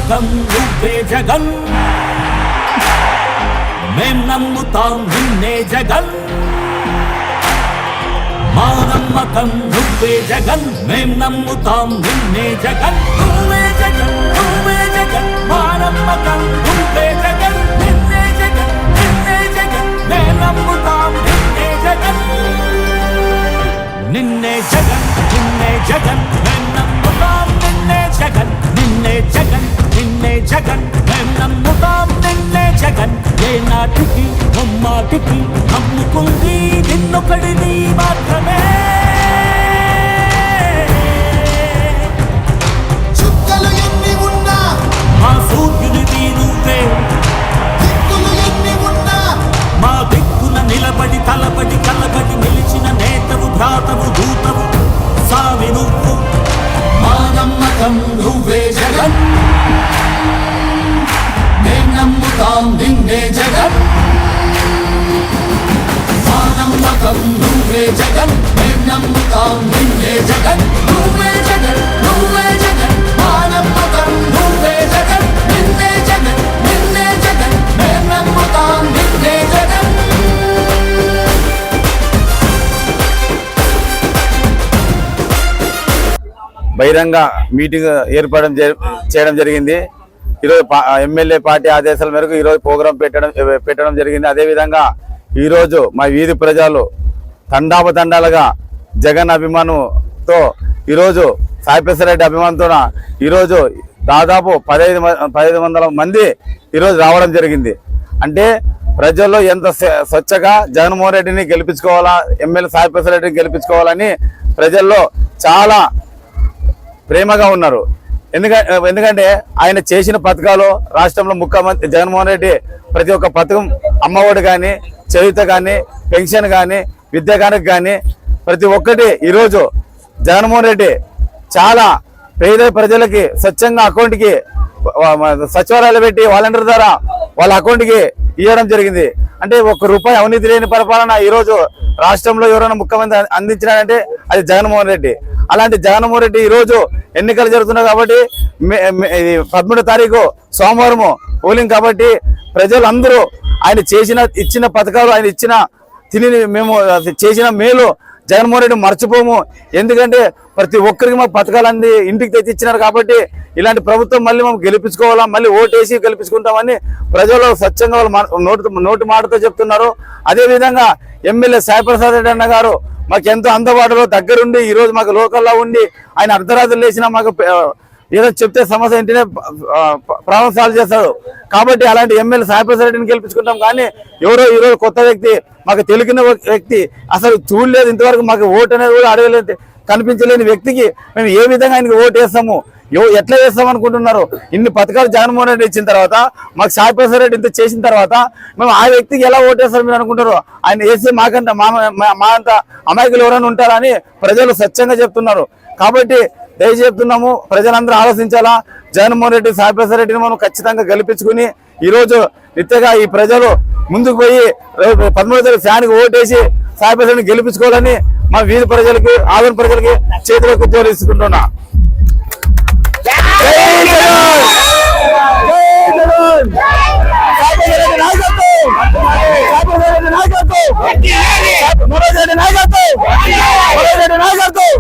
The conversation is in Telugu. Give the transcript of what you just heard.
నమ్మకం నువ్వే జగన్ మేం నమ్ముతాం నిన్నే జగన్ మా నమ్మకం నువ్వే జగన్ మేం నమ్ముతాం నిన్నే జగన్ నువ్వే జగన్ నువ్వే జగన్ మా నమ్మకం నువ్వే జగన్ నిన్నే జగన్ నిన్నే జగన్ మేం నమ్ముతాం నిన్నే జగన్ నిన్నే జగన్ నిన్నే జగన్ మేం నమ్ముతాం నిన్నే జగన్ నిన్నే జగన్ నిన్నే జగన్ మేం నమ్ముతాం నిన్నే జగన్ ఏ నాటికి నమ్మాటికి నమ్ముకుంది నిన్నొకడిని మాత్రమే చుక్కలు ఎన్ని ఉన్నా మా సూర్యునివి నువ్వే దిక్కులు ఎన్ని ఉన్నా మా దిక్కున నిలబడి తలబడి కలబడి నిలిచిన నేతవు భ్రాతవు దూతవు సావి నువ్వు మా నమ్మకం నువ్వే జగన్ మేం నమ్ముతాం నిన్నే జగన్ మా నమ్మకం నువ్వే జగన్ మేం నమ్ముతాం నిన్నే జగన్ నువ్వే జగన్ నువ్వే జగన్ మా నమ్మకం నువ్వే జగన్ నిన్నే జగన్ నిన్నే జగన్ మేం నమ్ముతాం నిన్నే జగన్ బహిరంగ మీటింగ్ ఏర్పాటు చేయడం జరిగింది. ఈరోజు ఎమ్మెల్యే పార్టీ ఆదేశాల మేరకు ఈరోజు ప్రోగ్రాం పెట్టడం జరిగింది. అదేవిధంగా ఈరోజు మా వీధి ప్రజలు తండాలుగా జగన్ అభిమానంతో ఈరోజు సాయిప్రసాద్ రెడ్డి అభిమానంతో ఈరోజు దాదాపు 1500 మంది ఈరోజు రావడం జరిగింది. అంటే ప్రజల్లో ఎంత స్వచ్ఛగా జగన్మోహన్ రెడ్డిని గెలిపించుకోవాలా, ఎమ్మెల్యే సాయిప్రసాద్ రెడ్డిని గెలిపించుకోవాలని ప్రజల్లో చాలా ప్రేమగా ఉన్నారు. ఎందుకంటే ఆయన చేసిన పథకాలు రాష్ట్రంలో ముఖ్యమంత్రి జగన్మోహన్ రెడ్డి ప్రతి ఒక్క పథకం అమ్మఒడి కానీ, చేయూత కానీ, పెన్షన్ కానీ, విద్యా కానుక కానీ ప్రతి ఒక్కటి ఈరోజు జగన్మోహన్ రెడ్డి చాలా పేద ప్రజలకి స్వచ్ఛంగా అకౌంట్కి సచివాలయాలు పెట్టి వాలంటీర్ ద్వారా వాళ్ళ అకౌంట్కి ఇవ్వడం జరిగింది. అంటే ₹1 అవినీతి లేని పరిపాలన ఈరోజు రాష్ట్రంలో ఎవరైనా ముఖ్యమంత్రి అందించినారంటే అది జగన్మోహన్ రెడ్డి. అలాంటి జగన్మోహన్ రెడ్డి ఈరోజు ఎన్నికలు జరుగుతున్నాయి కాబట్టి 13వ తారీఖు సోమవారము పోలింగ్ కాబట్టి ప్రజలు అందరూ ఆయన ఇచ్చిన పథకాలు, ఆయన ఇచ్చిన మేము చేసిన మేలు జగన్మోహన్ రెడ్డి మర్చిపోము. ఎందుకంటే ప్రతి ఒక్కరికి మా పథకాలు అంది ఇంటికి తెచ్చిచ్చినారు కాబట్టి ఇలాంటి ప్రభుత్వం మళ్ళీ మేము గెలిపించుకోవాలా, మళ్ళీ ఓటేసి గెలిపించుకుంటామని ప్రజలు స్వచ్ఛంగా వాళ్ళు నోటి మాటతో చెప్తున్నారు. అదేవిధంగా ఎమ్మెల్యే సాయిప్రసాద్ రెడ్డి అన్న గారు మాకు ఎంతో అందుబాటులో దగ్గరుండి ఈరోజు మాకు లోకల్లో ఉండి ఆయన అర్ధరాత్రులు లేచినా మాకు ఏదో చెప్తే సమస్య ఏంటనే ప్రాబ్లం సాల్వ్ చేస్తాడు. కాబట్టి అలాంటి ఎమ్మెల్యే సాయిప్రసాద్ రెడ్డిని గెలిపించుకుంటాం. కానీ ఎవరో ఈరోజు కొత్త వ్యక్తి, మాకు తెలిసిన వ్యక్తి, అసలు చూడలేదు ఇంతవరకు, మాకు ఓటు అనేది కూడా అడగలేదు, కనిపించలేని వ్యక్తికి మేము ఏ విధంగా ఆయనకి ఓటు వేస్తాము, ఎట్లా వేస్తాం అనుకుంటున్నారు? ఇన్ని పథకాలు జగన్మోహన్ రెడ్డి ఇచ్చిన తర్వాత, మాకు సాయిప్రసాద్ రెడ్డి ఇంత చేసిన తర్వాత మేము ఆ వ్యక్తికి ఎలా ఓటేస్తారు మీరు అనుకుంటారు? ఆయన వేస్తే మాకంట మా అంత అమాయకులు ఎవరైనా ఉంటారా అని ప్రజలు స్వచ్ఛంగా చెప్తున్నారు. కాబట్టి దయచేసి చెప్తున్నాము, ప్రజలందరూ ఆలోచించాలా. జగన్మోహన్ రెడ్డి సాయిప్రసాద్ రెడ్డిని మనం ఖచ్చితంగా గెలిపించుకుని ఈరోజు నిత్యగా ఈ ప్రజలు ముందుకు పోయి 13వ తారీఖు ఫ్యాన్కి ఓటేసి సాయిప్రసాద్ రెడ్డిని గెలిపించుకోవాలని మా వీధి ప్రజలకి, ఆదరణ ప్రజలకి చేతులకు జోలిస్తున్నా. నాయకత్వం